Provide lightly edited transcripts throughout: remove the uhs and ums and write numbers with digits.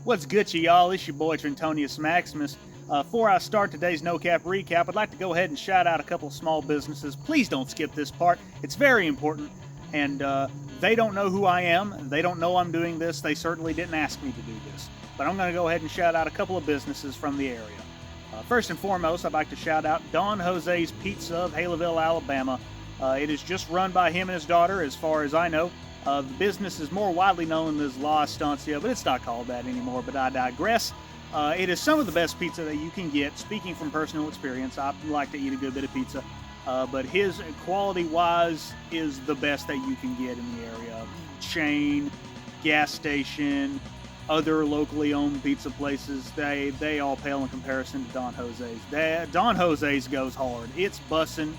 What's good, y'all? It's your boy Trentonius Maximus. Before I start today's No Cap recap, I'd like to go ahead and shout out a couple of small businesses. Please don't skip this part. It's very important, and they don't know who I am. They don't know I'm doing this. They certainly didn't ask me to do this. But I'm going to go ahead and shout out a couple of businesses from the area. First and foremost, I'd like to shout out Don Jose's Pizza of Haleyville, Alabama. It is just run by him and his daughter, as far as I know. The business is more widely known as La Estancia, but it's not called that anymore, but I digress. It is some of the best pizza that you can get. Speaking from personal experience, I like to eat a good bit of pizza, but his quality-wise is the best that you can get in the area. Chain, gas station, other locally owned pizza places, they all pale in comparison to Don Jose's. Don Jose's goes hard. It's bussin'.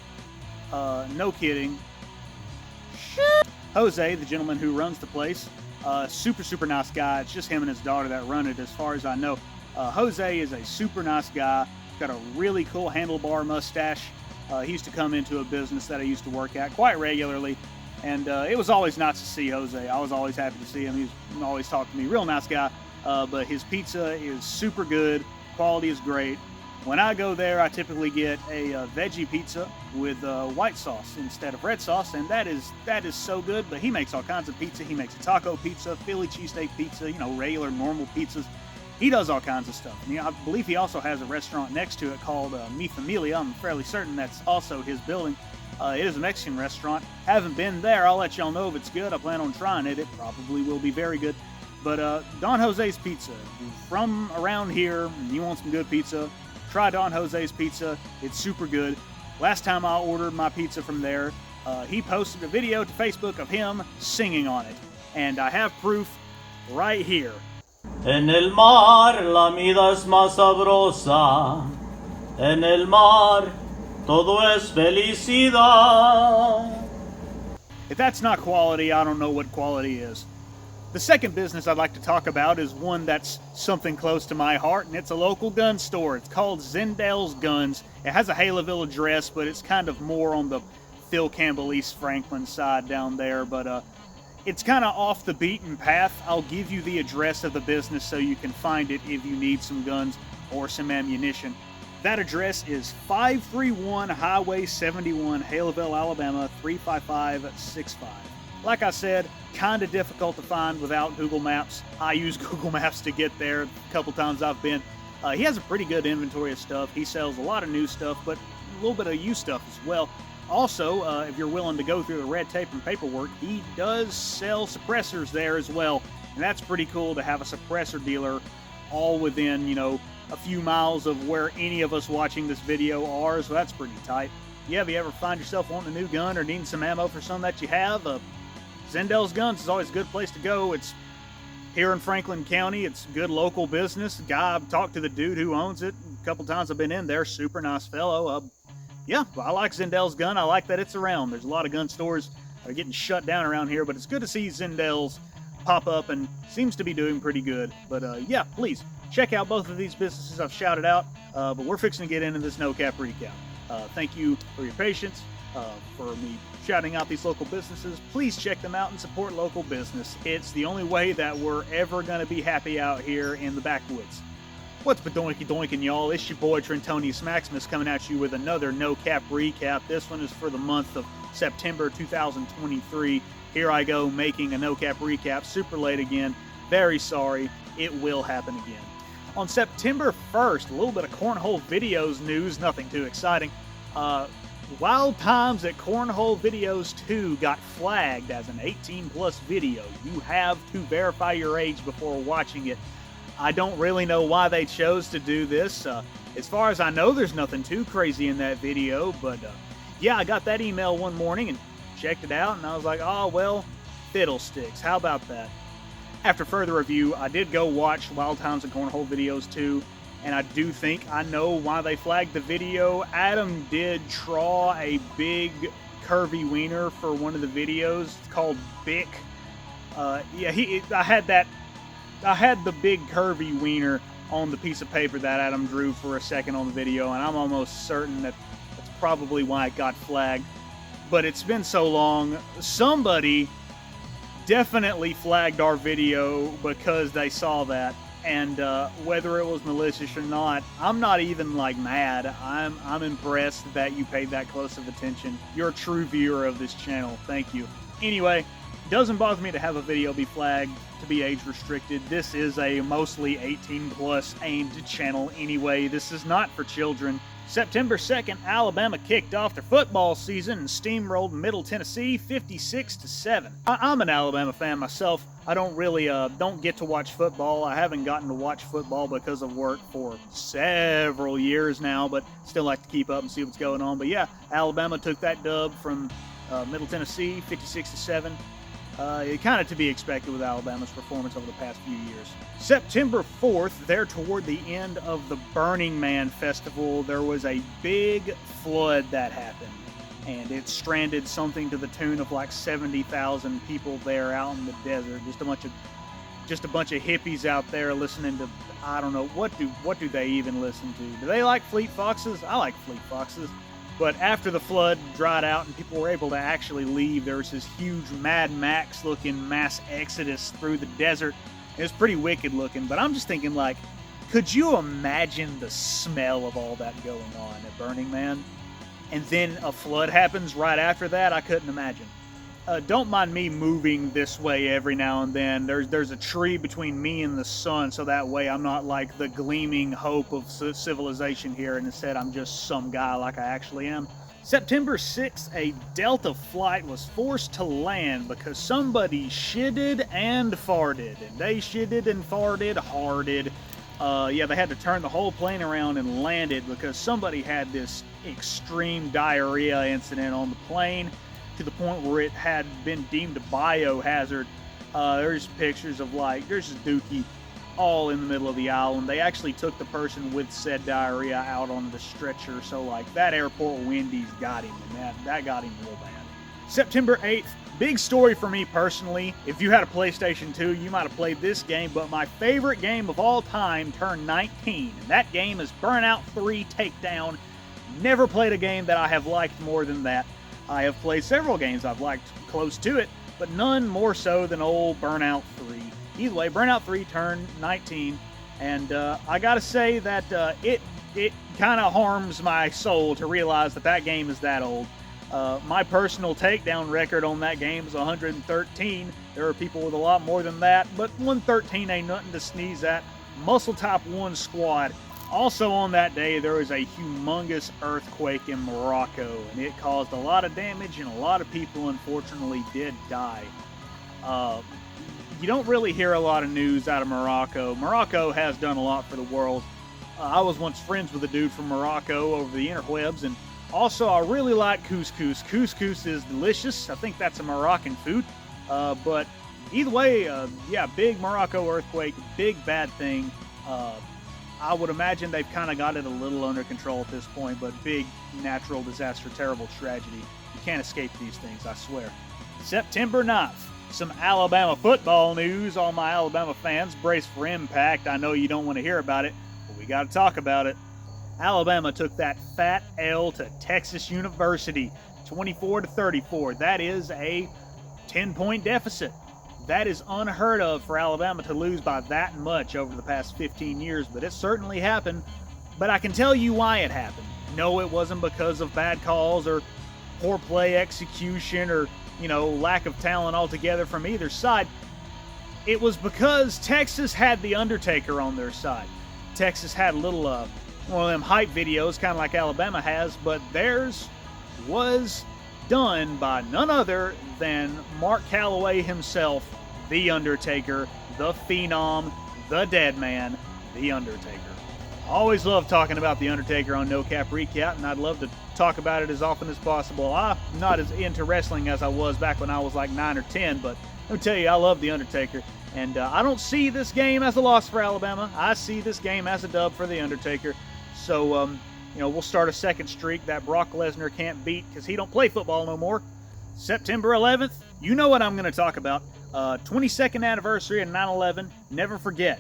No kidding. Jose, the gentleman who runs the place, super nice guy. It's just him and his daughter that run it, as far as I know. Jose is a super nice guy. He's got a really cool handlebar mustache. He used to come into a business that I used to work at quite regularly, and it was always nice to see Jose. I was always happy to see him. He's always talked to me. Real nice guy, but his pizza is super good. Quality is great. When I go there, I typically get a veggie pizza with white sauce instead of red sauce, and that is so good. But he makes all kinds of pizza. He makes a taco pizza, Philly cheesesteak pizza, regular, normal pizzas. He does all kinds of stuff. I believe he also has a restaurant next to it called Mi Familia. I'm fairly certain that's also his building. It is a Mexican restaurant. Haven't been there. I'll let y'all know if it's good. I plan on trying it. It probably will be very good. But Don Jose's Pizza. If you're from around here and you want some good pizza, try Don Jose's Pizza. It's super good. Last time I ordered my pizza from there, he posted a video to Facebook of him singing on it. And I have proof right here. En el mar la vida es más sabrosa. En el mar todo es felicidad. If that's not quality, I don't know what quality is. The second business I'd like to talk about is one that's something close to my heart, and it's a local gun store. It's called Zendel's Guns. It has a Haleyville address, but it's kind of more on the Phil Campbell, East Franklin side down there, but it's kind of off the beaten path. I'll give you the address of the business so you can find it if you need some guns or some ammunition. That address is 531 Highway 71, Haleyville, Alabama, 35565. Like I said, kind of difficult to find without Google Maps. I use Google Maps to get there a couple times I've been. He has a pretty good inventory of stuff. He sells a lot of new stuff, but a little bit of used stuff as well. Also, if you're willing to go through the red tape and paperwork, he does sell suppressors there as well. And that's pretty cool to have a suppressor dealer all within, a few miles of where any of us watching this video are, so that's pretty tight. Yeah, if you ever find yourself wanting a new gun or needing some ammo for some that you have, Zendel's Guns is always a good place to go. It's here in Franklin County. It's good local business. I've talked to the dude who owns it a couple times. I've been in there. Super nice fellow. Yeah, I like Zendel's Gun. I like that it's around. There's a lot of gun stores that are getting shut down around here, but it's good to see Zendel's pop up and seems to be doing pretty good. But yeah, please check out both of these businesses I've shouted out. But we're fixing to get into this No Cap recap. Thank you for your patience, for me shouting out these local businesses. Please check them out and support local business. It's the only way that we're ever going to be happy out here in the backwoods. What's badoinky doinkin', y'all? It's your boy Trentonius Maximus coming at you with another No Cap recap. This one is for the month of September 2023. Here I go making a No Cap recap. Super late again. Very sorry. It will happen again. On September 1st, a little bit of Cornhole Videos news, nothing too exciting. Wild Times at Cornhole Videos 2 got flagged as an 18-plus video. You have to verify your age before watching it. I don't really know why they chose to do this. As far as I know, there's nothing too crazy in that video, but yeah, I got that email one morning and checked it out, and I was like, oh, well, fiddlesticks. How about that? After further review, I did go watch Wild Times and Cornhole Videos 2, and I do think I know why they flagged the video. Adam did draw a big curvy wiener for one of the videos. It's called Bic. Yeah, I had the big curvy wiener on the piece of paper that Adam drew for a second on the video, and I'm almost certain that's probably why it got flagged. But it's been so long. Somebody definitely flagged our video because they saw that. And whether it was malicious or not, I'm not even like mad. I'm impressed that you paid that close of attention. You're a true viewer of this channel. Thank you. Anyway, doesn't bother me to have a video be flagged to be age restricted. This is a mostly 18 plus aimed channel anyway. This is not for children. September 2nd, Alabama kicked off their football season and steamrolled Middle Tennessee 56-7. I'm an Alabama fan myself. I don't really don't get to watch football. I haven't gotten to watch football because of work for several years now, but still like to keep up and see what's going on. But yeah, Alabama took that dub from Middle Tennessee 56-7. Kind of to be expected with Alabama's performance over the past few years. September 4th, there toward the end of the Burning Man Festival, there was a big flood that happened, and it stranded something to the tune of like 70,000 people there out in the desert. Just a bunch of hippies out there listening to, I don't know, what do they even listen to? Do they like Fleet Foxes? I like Fleet Foxes. But after the flood dried out and people were able to actually leave, there was this huge Mad Max looking mass exodus through the desert. It was pretty wicked looking, but I'm just thinking, like, could you imagine the smell of all that going on at Burning Man? And then a flood happens right after that? I couldn't imagine. Don't mind me moving this way every now and then. There's a tree between me and the sun, so that way I'm not like the gleaming hope of civilization here, and instead I'm just some guy like I actually am. September 6th, a Delta flight was forced to land because somebody shitted and farted. And they shitted and farted harded. Yeah, they had to turn the whole plane around and land it because somebody had this extreme diarrhea incident on the plane, to the point where it had been deemed a biohazard. There's pictures of, like, there's a dookie all in the middle of the aisle, and they actually took the person with said diarrhea out on the stretcher. So, like, that airport Wendy's got him, and that got him real bad. September 8th, big story for me personally. If you had a PlayStation 2, you might have played this game, but my favorite game of all time turned 19, and that game is Burnout 3 Takedown. Never played a game that I have liked more than that. I have played several games I've liked close to it, but none more so than old Burnout 3. Either way, Burnout 3 turned 19, and I gotta say that it kind of harms my soul to realize that game is that old. My personal takedown record on that game is 113. There are people with a lot more than that, but 113 ain't nothing to sneeze at. Muscle Top 1 squad. Also on that day, there was a humongous earthquake in Morocco, and it caused a lot of damage, and a lot of people, unfortunately, did die. You don't really hear a lot of news out of Morocco. Morocco has done a lot for the world. I was once friends with a dude from Morocco over the interwebs, and also I really like couscous. Couscous is delicious. I think that's a Moroccan food. But either way, yeah, big Morocco earthquake, big bad thing. I would imagine they've kind of got it a little under control at this point, but big natural disaster, terrible tragedy. You can't escape these things, I swear. September 9th, some Alabama football news. All my Alabama fans, brace for impact. I know you don't want to hear about it, but we got to talk about it. Alabama took that fat L to Texas University, 24-34. That is a 10-point deficit. That is unheard of for Alabama to lose by that much over the past 15 years, but it certainly happened. But I can tell you why it happened. No, it wasn't because of bad calls or poor play execution or, lack of talent altogether from either side. It was because Texas had the Undertaker on their side. Texas had a little, one of them hype videos, kind of like Alabama has, but theirs was done by none other than Mark Calloway himself, The Undertaker, the Phenom, the Dead Man, The Undertaker. I always love talking about The Undertaker on No Cap Recap, and I'd love to talk about it as often as possible. I'm not as into wrestling as I was back when I was like 9 or 10, but let me tell you, I love The Undertaker, and I don't see this game as a loss for Alabama. I see this game as a dub for The Undertaker. So, we'll start a second streak that Brock Lesnar can't beat because he don't play football no more. September 11th, you know what I'm going to talk about. 22nd anniversary of 9/11. Never forget.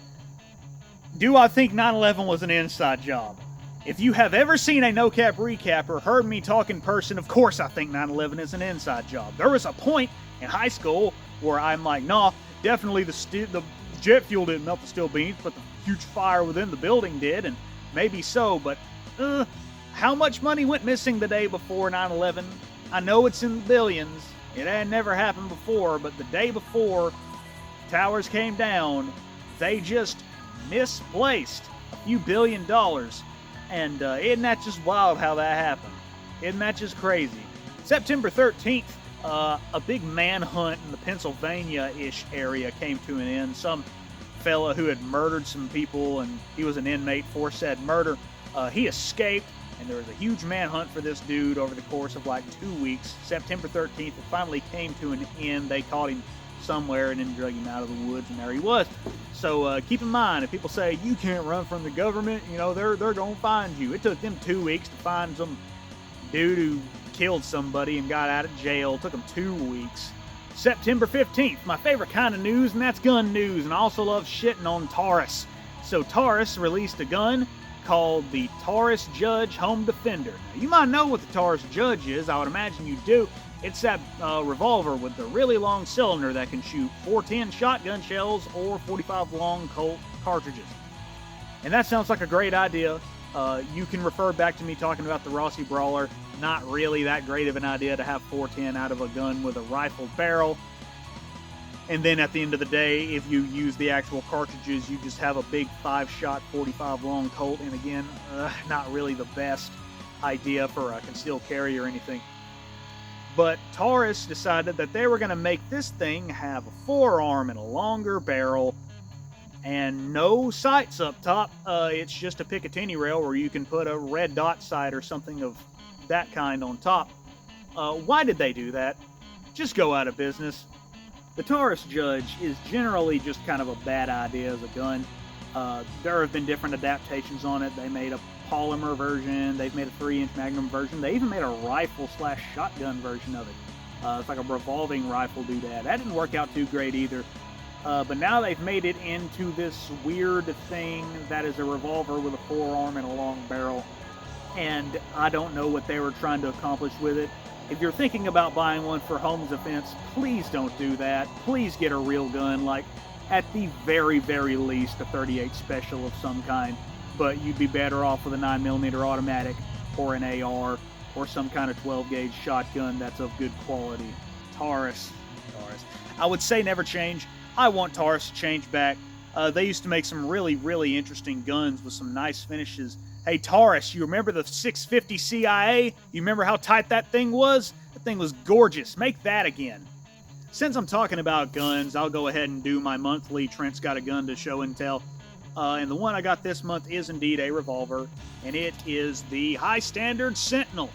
Do I think 9/11 was an inside job? If you have ever seen a No Cap Recap or heard me talk in person, of course I think 9/11 is an inside job. There was a point in high school where I'm like, nah, definitely the jet fuel didn't melt the steel beams, but the huge fire within the building did, and maybe so, but how much money went missing the day before 9/11? I know it's in the billions. It had never happened before, but the day before towers came down, they just misplaced a few $1 billion. And isn't that just wild how that happened? Isn't that just crazy? September 13th, a big manhunt in the Pennsylvania-ish area came to an end. Some fella who had murdered some people, and he was an inmate for said murder. He escaped, and there was a huge manhunt for this dude over the course of like 2 weeks. September 13th, it finally came to an end. They caught him somewhere and then drug him out of the woods, and there he was. So keep in mind, if people say you can't run from the government, you know, they're gonna find you. It took them 2 weeks to find some dude who killed somebody and got out of jail. It took them 2 weeks. September 15th, my favorite kind of news, and that's gun news, and I also love shitting on Taurus. So Taurus released a gun called the Taurus Judge Home Defender. Now, you might know what the Taurus Judge is. I would imagine you do. It's that revolver with the really long cylinder that can shoot 410 shotgun shells or 45 long Colt cartridges. And that sounds like a great idea. You can refer back to me talking about the Rossi Brawler. Not really that great of an idea to have 410 out of a gun with a rifled barrel. And then at the end of the day, if you use the actual cartridges, you just have a big 5-shot 45 long Colt. And again, not really the best idea for a concealed carry or anything. But Taurus decided that they were going to make this thing have a forearm and a longer barrel and no sights up top. It's just a Picatinny rail where you can put a red dot sight or something of that kind on top. Why did they do that? Just go out of business. The Taurus Judge is generally just kind of a bad idea as a gun. There have been different adaptations on it. They made a polymer version, they've made a 3-inch Magnum version, they even made a rifle/shotgun version of it. It's like a revolving rifle doodad. That didn't work out too great either. But now they've made it into this weird thing that is a revolver with a forearm and a long barrel. And I don't know what they were trying to accomplish with it. If you're thinking about buying one for home defense, please don't do that. Please get a real gun, like at the very, very least a 38 special of some kind. But you'd be better off with a 9mm automatic or an AR or some kind of 12-gauge shotgun that's of good quality. Taurus. I would say never change. I want Taurus to change back. They used to make some really, really interesting guns with some nice finishes. Hey, Taurus, you remember the 650 CIA? You remember how tight that thing was? That thing was gorgeous. Make that again. Since I'm talking about guns, I'll go ahead and do my monthly Trent's Got a Gun to Show and Tell. And the one I got this month is indeed a revolver, and it is the High Standard Sentinel.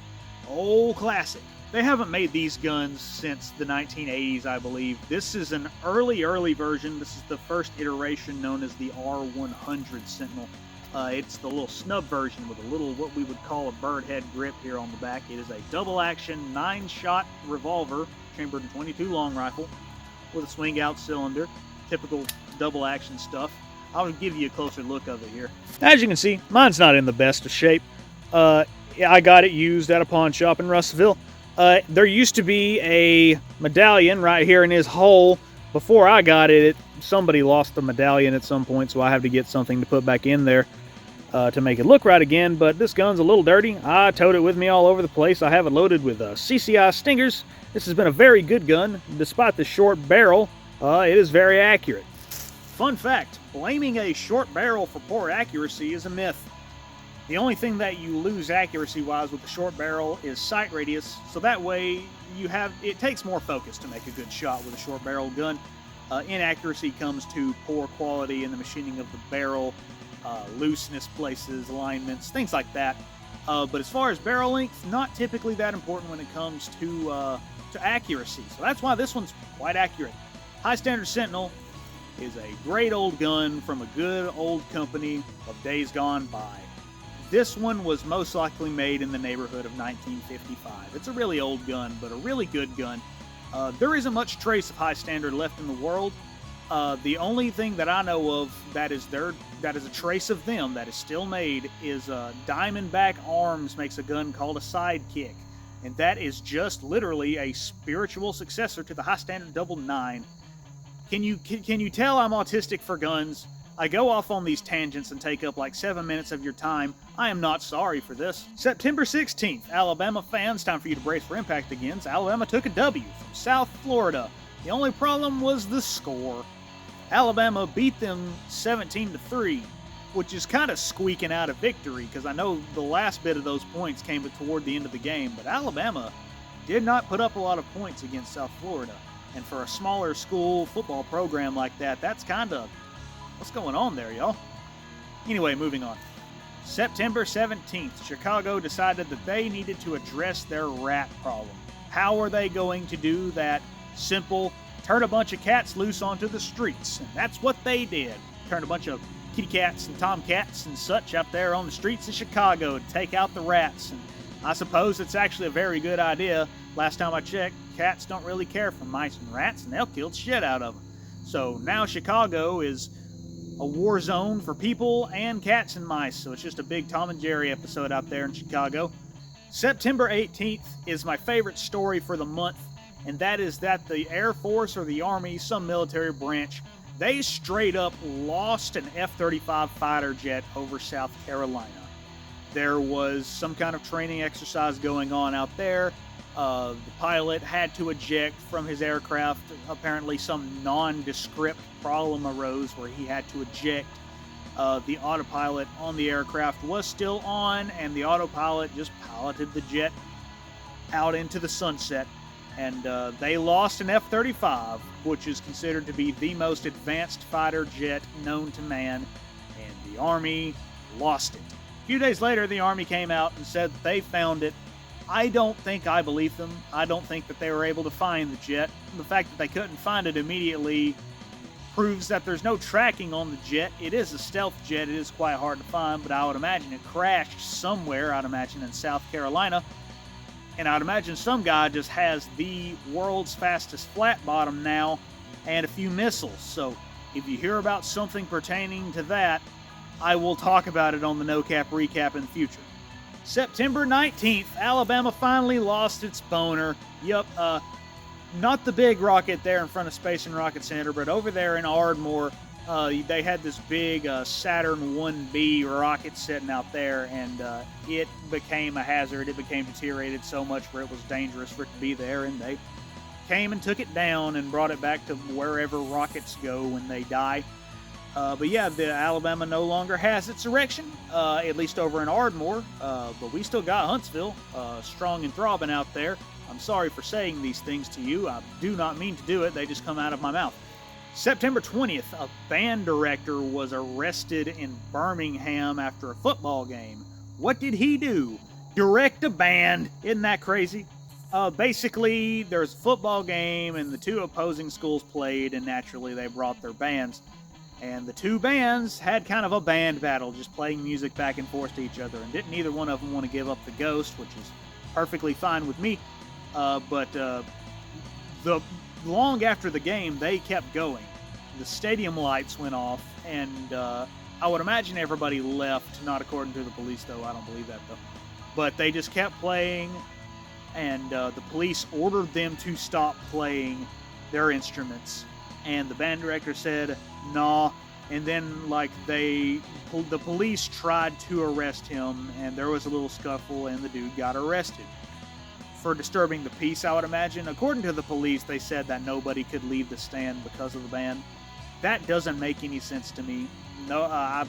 Old classic. They haven't made these guns since the 1980s, I believe. This is an early version. This is the first iteration known as the R100 Sentinel. It's the little snub version with a little, what we would call a bird head grip here on the back. It is a double-action 9-shot revolver, chambered in .22 long rifle, with a swing-out cylinder. Typical double-action stuff. I'll give you a closer look of it here. As you can see, mine's not in the best of shape. I got it used at a pawn shop in Russellville. There used to be a medallion right here in his hole. Before I got it, somebody lost the medallion at some point, so I have to get something to put back in there to make it look right again. But this gun's a little dirty. I towed it with me all over the place. I have it loaded with CCI Stingers. This has been a very good gun. Despite the short barrel, it is very accurate. Fun fact, blaming a short barrel for poor accuracy is a myth. The only thing that you lose accuracy-wise with the short barrel is sight radius, so that way it takes more focus to make a good shot with a short barrel gun. Inaccuracy comes to poor quality in the machining of the barrel, looseness places, alignments, things like that. But as far as barrel length, not typically that important when it comes to accuracy. So that's why this one's quite accurate. High Standard Sentinel is a great old gun from a good old company of days gone by. This one was most likely made in the neighborhood of 1955. It's a really old gun, but a really good gun. There isn't much trace of High Standard left in the world. The only thing that I know of that is a trace of them that is still made is Diamondback Arms makes a gun called a Sidekick. And that is just literally a spiritual successor to the High Standard Double 9. Can you tell I'm autistic for guns? I go off on these tangents and take up like 7 minutes of your time. I am not sorry for this. September 16th, Alabama fans, time for you to brace for impact again. Alabama took a W from South Florida. The only problem was the score. Alabama beat them 17-3, which is kind of squeaking out a victory because I know the last bit of those points came toward the end of the game, but Alabama did not put up a lot of points against South Florida. And for a smaller school football program like that, that's kind of what's going on there, y'all. Anyway, moving on. September 17th, Chicago decided that they needed to address their rat problem. How are they going to do that? Simple. Turn a bunch of cats loose onto the streets. And that's what they did. Turn a bunch of kitty cats and tomcats and such out there on the streets of Chicago to take out the rats. And I suppose it's actually a very good idea. Last time I checked, cats don't really care for mice and rats, and they'll kill the shit out of them. So now Chicago is a war zone for people and cats and mice. So it's just a big Tom and Jerry episode out there in Chicago. September 18th is my favorite story for the month, and that is that the Air Force or the Army, some military branch, they straight up lost an F-35 fighter jet over South Carolina. There was some kind of training exercise going on out there. The pilot had to eject from his aircraft. Apparently some nondescript problem arose where he had to eject. The autopilot on the aircraft was still on, and the autopilot just piloted the jet out into the sunset. And they lost an F-35, which is considered to be the most advanced fighter jet known to man, and the Army lost it. A few days later, the Army came out and said that they found it. I don't think I believe them. I don't think that they were able to find the jet. The fact that they couldn't find it immediately proves that there's no tracking on the jet. It is a stealth jet. It is quite hard to find, but I would imagine it crashed somewhere, I'd imagine in South Carolina. And I'd imagine some guy just has the world's fastest flat bottom now and a few missiles. So if you hear about something pertaining to that, I will talk about it on the No Cap Recap in the future. September 19th, Alabama finally lost its boner. Yup, not the big rocket there in front of Space and Rocket Center, but over there in Ardmore, they had this big Saturn 1B rocket sitting out there, and it became a hazard. It became deteriorated so much where it was dangerous for it to be there, and they came and took it down and brought it back to wherever rockets go when they die. But yeah, the Alabama no longer has its erection, at least over in Ardmore, but we still got Huntsville, strong and throbbing out there. I'm sorry for saying these things to you. I do not mean to do it. They just come out of my mouth. September 20th, a band director was arrested in Birmingham after a football game. What did he do? Direct a band. Isn't that crazy? Basically, there's a football game, and the two opposing schools played, and naturally they brought their bands. And the two bands had kind of a band battle, just playing music back and forth to each other. And didn't either one of them want to give up the ghost, which is perfectly fine with me. But long after the game, they kept going. The stadium lights went off, and I would imagine everybody left, not according to the police, though. I don't believe that, though. But they just kept playing, and the police ordered them to stop playing their instruments. And the band director said, nah. And then, the police tried to arrest him, and there was a little scuffle, and the dude got arrested for disturbing the peace, I would imagine. According to the police, they said that nobody could leave the stand because of the band. That doesn't make any sense to me. No, I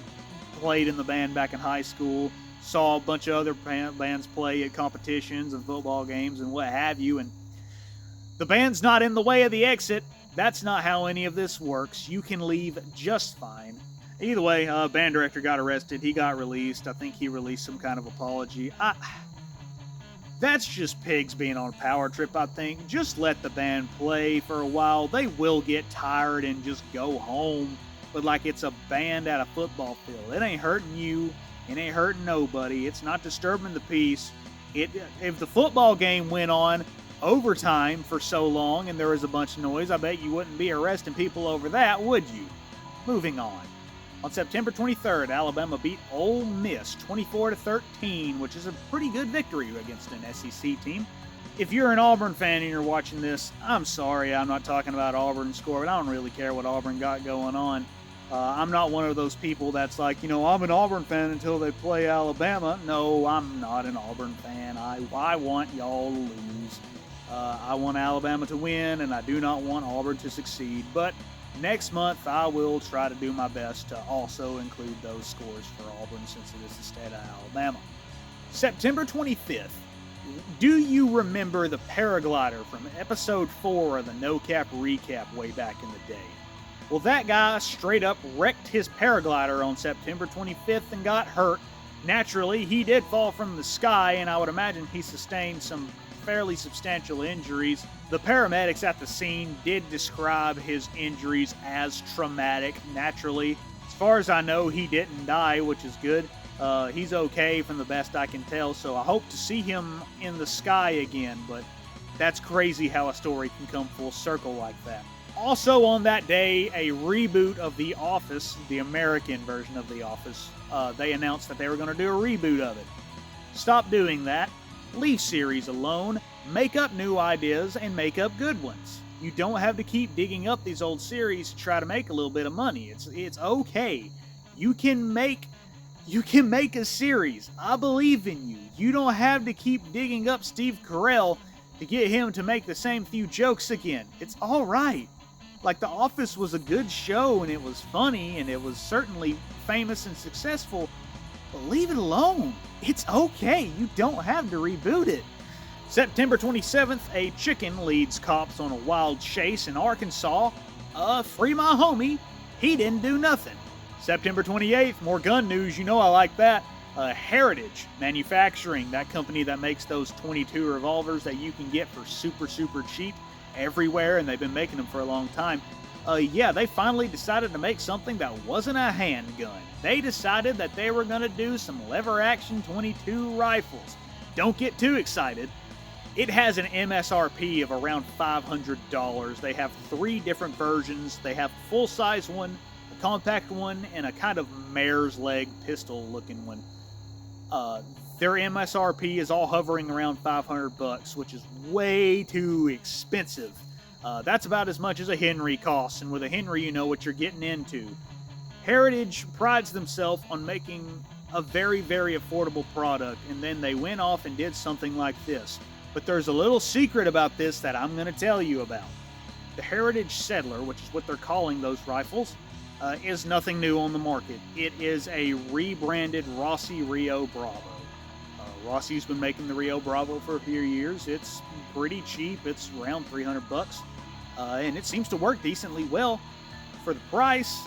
played in the band back in high school, saw a bunch of other bands play at competitions and football games and what have you, and the band's not in the way of the exit. That's not how any of this works. You can leave just fine. Either way, band director got arrested. He got released. I think he released some kind of apology. That's just pigs being on a power trip, I think. Just let the band play for a while. They will get tired and just go home. But like it's a band at a football field. It ain't hurting you. It ain't hurting nobody. It's not disturbing the peace. If the football game went on overtime for so long and there was a bunch of noise, I bet you wouldn't be arresting people over that, would you? Moving on. On September 23rd, Alabama beat Ole Miss 24-13, which is a pretty good victory against an SEC team. If you're an Auburn fan and you're watching this, I'm sorry I'm not talking about Auburn's score, but I don't really care what Auburn got going on. I'm not one of those people that's like, I'm an Auburn fan until they play Alabama. No, I'm not an Auburn fan. I want y'all to lose. I want Alabama to win, and I do not want Auburn to succeed. But next month, I will try to do my best to also include those scores for Auburn since it is the state of Alabama. September 25th. Do you remember the paraglider from episode 4 of the No Cap Recap way back in the day? Well, that guy straight up wrecked his paraglider on September 25th and got hurt. Naturally, he did fall from the sky, and I would imagine he sustained some fairly substantial injuries. The paramedics at the scene did describe his injuries as traumatic. Naturally, as far as I know, he didn't die, which is good. He's okay from the best I can tell, so I hope to see him in the sky again, but that's crazy how a story can come full circle like that. Also on that day, a reboot of The Office, the American version of The Office, they announced that they were going to do a reboot of it. Stop doing that. Leave series alone. Make up new ideas and make up good ones. You don't have to keep digging up these old series to try to make a little bit of money. It's okay. You can make a series. I believe in you. You don't have to keep digging up Steve Carell to get him to make the same few jokes again. It's all right. Like, The Office was a good show, and it was funny, and it was certainly famous and successful, but leave it alone. It's okay. You don't have to reboot it. September 27th, a chicken leads cops on a wild chase in Arkansas. Free my homie. He didn't do nothing. September 28th, more gun news. I like that. Heritage Manufacturing, that company that makes those 22 revolvers that you can get for super, super cheap everywhere, and they've been making them for a long time. They finally decided to make something that wasn't a handgun. They decided that they were going to do some lever-action 22 rifles. Don't get too excited. It has an MSRP of around $500. They have 3 different versions. They have a full-size one, a compact one, and a kind of mare's leg pistol-looking one. Their MSRP is all hovering around $500, which is way too expensive. That's about as much as a Henry costs, and with a Henry, you know what you're getting into. Heritage prides themselves on making a very, very affordable product, and then they went off and did something like this. But there's a little secret about this that I'm going to tell you about. The Heritage Settler, which is what they're calling those rifles, is nothing new on the market. It is a rebranded Rossi Rio Bravo. Rossi's been making the Rio Bravo for a few years. It's pretty cheap. It's around $300, and it seems to work decently well for the price.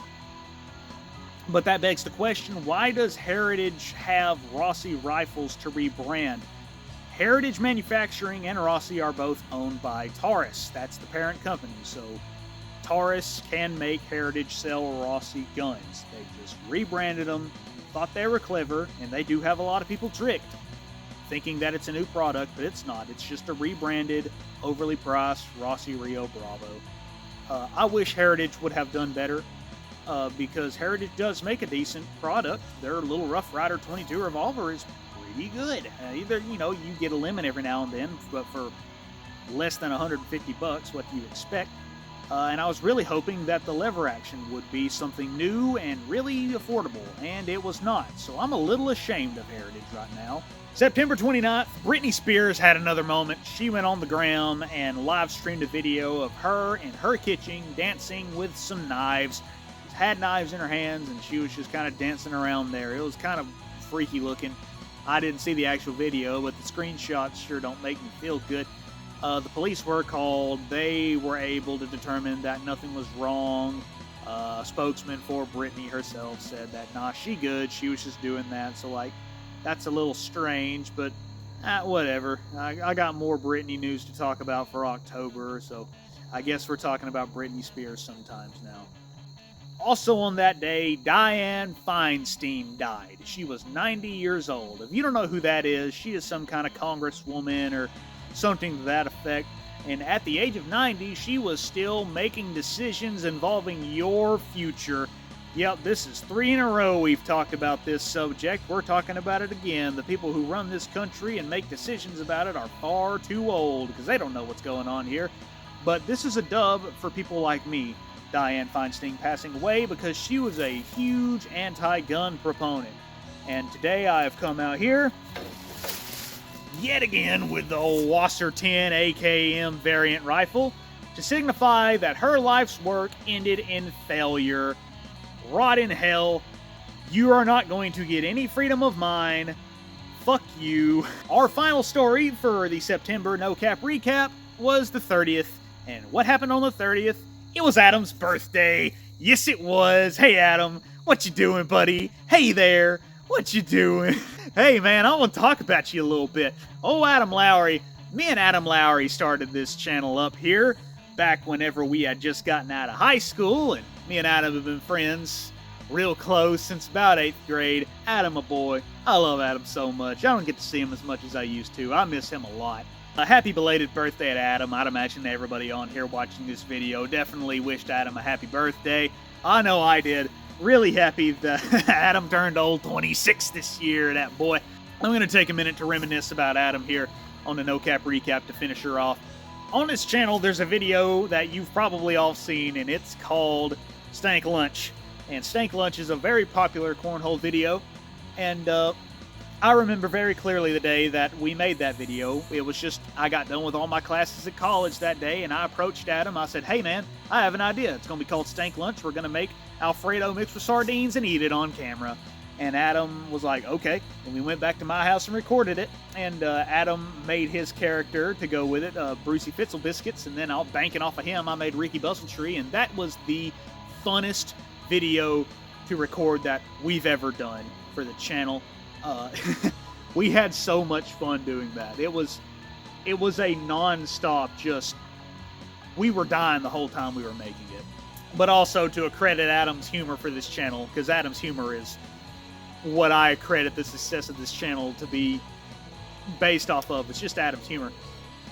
But that begs the question, why does Heritage have Rossi rifles to rebrand? Heritage Manufacturing and Rossi are both owned by Taurus. That's the parent company, so Taurus can make Heritage sell Rossi guns. They just rebranded them, thought they were clever, and they do have a lot of people tricked, thinking that it's a new product, but it's not. It's just a rebranded, overly priced Rossi Rio Bravo. I wish Heritage would have done better, because Heritage does make a decent product. Their little Rough Rider 22 revolver is pretty good. Either, you get a lemon every now and then, but for less than $150, what do you expect? And I was really hoping that the lever action would be something new and really affordable, and it was not. So I'm a little ashamed of Heritage right now. September 29th, Britney Spears had another moment. She went on the gram and live streamed a video of her in her kitchen dancing with some knives. She had knives in her hands, and she was just kind of dancing around there. It was kind of freaky looking. I didn't see the actual video, but the screenshots sure don't make me feel good. The police were called. They were able to determine that nothing was wrong. A spokesman for Britney herself said that, nah, she good. She was just doing that. So, that's a little strange, but whatever. I got more Britney news to talk about for October, so I guess we're talking about Britney Spears sometimes now. Also on that day, Dianne Feinstein died. She was 90 years old. If you don't know who that is, she is some kind of congresswoman or something to that effect. And at the age of 90, she was still making decisions involving your future. Yep, this is 3 in a row we've talked about this subject. We're talking about it again. The people who run this country and make decisions about it are far too old because they don't know what's going on here. But this is a dub for people like me. Dianne Feinstein passing away because she was a huge anti-gun proponent. And today I have come out here yet again with the old Wasser 10 AKM variant rifle to signify that her life's work ended in failure. Rot in hell. You are not going to get any freedom of mine. Fuck you. Our final story for the September No Cap recap was the 30th. And what happened on the 30th? It was Adam's birthday. Yes, it was. Hey, Adam. What you doing, buddy? Hey there. What you doing? Hey, man, I want to talk about you a little bit. Oh, Adam Lowry. Me and Adam Lowry started this channel up here back whenever we had just gotten out of high school, and me and Adam have been friends real close since about 8th grade. Adam, a boy. I love Adam so much. I don't get to see him as much as I used to. I miss him a lot. A happy belated birthday to Adam. I'd imagine everybody on here watching this video definitely wished Adam a happy birthday. I know I did. Really happy that Adam turned old 26 this year, that boy. I'm going to take a minute to reminisce about Adam here on the No Cap recap to finish her off. On this channel, there's a video that you've probably all seen, and it's called Stank Lunch. And Stank Lunch is a very popular cornhole video, and I remember very clearly the day that we made that video. It was just, I got done with all my classes at college that day, and I approached Adam. I said, hey man, I have an idea. It's going to be called Stank Lunch. We're going to make Alfredo mixed with sardines and eat it on camera. And Adam was like, okay. And we went back to my house and recorded it. And Adam made his character to go with it, Brucey Fitzel Biscuits. And then banking off of him, I made Ricky Bustletree. And that was the funnest video to record that we've ever done for the channel. We had so much fun doing that. It was a non-stop just, we were dying the whole time we were making it. But also to accredit Adam's humor for this channel, because Adam's humor is what I credit the success of this channel to be based off of. It's just Adam's humor.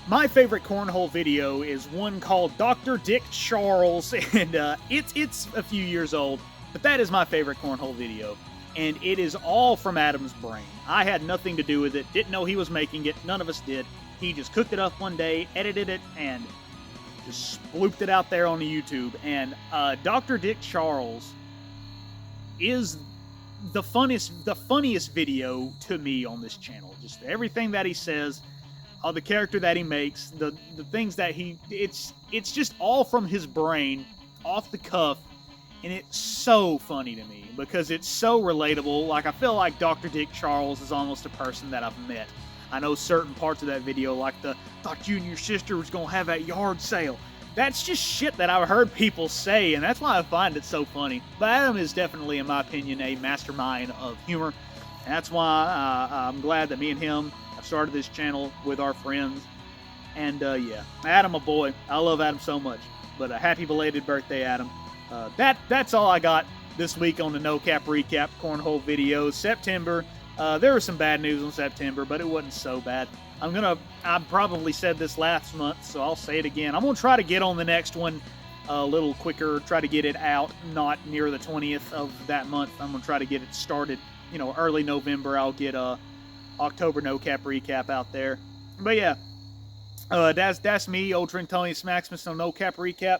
My favorite cornhole video is one called Dr. Dick Charles, and it's a few years old, but that is my favorite cornhole video. And it is all from Adam's brain. I had nothing to do with it, didn't know he was making it, none of us did. He just cooked it up one day, edited it, and just splooped it out there on the YouTube. And Dr. Dick Charles is the funniest video to me on this channel. Just everything that he says, the character that he makes, the things that it's just all from his brain, off the cuff, and it's so funny to me because it's so relatable. Like, I feel like Dr. Dick Charles is almost a person that I've met. I know certain parts of that video, like thought you and your sister was gonna have that yard sale. That's just shit that I've heard people say, and that's why I find it so funny. But Adam is definitely, in my opinion, a mastermind of humor. And that's why I'm glad that me and him have started this channel with our friends. And yeah, Adam, a boy. I love Adam so much. But a happy belated birthday, Adam. That's all I got this week on the No Cap recap cornhole videos. September. There was some bad news on September, but it wasn't so bad. I probably said this last month, so I'll say it again. I'm going to try to get on the next one a little quicker, try to get it out not near the 20th of that month. I'm going to try to get it started, early November. I'll get October No Cap recap out there. But yeah, that's me, old Trentonius Maximus on No Cap recap.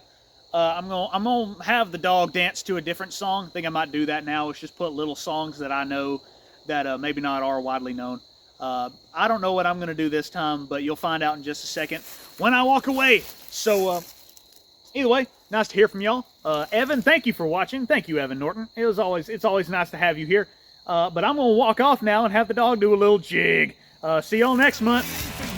I'm gonna have the dog dance to a different song. I think I might do that now. It's just put little songs that I know that maybe not are widely known. I don't know what I'm going to do this time, but you'll find out in just a second when I walk away. So, either way, nice to hear from y'all. Evan, thank you for watching. Thank you, Evan Norton. It's always nice to have you here. But I'm going to walk off now and have the dog do a little jig. See y'all next month.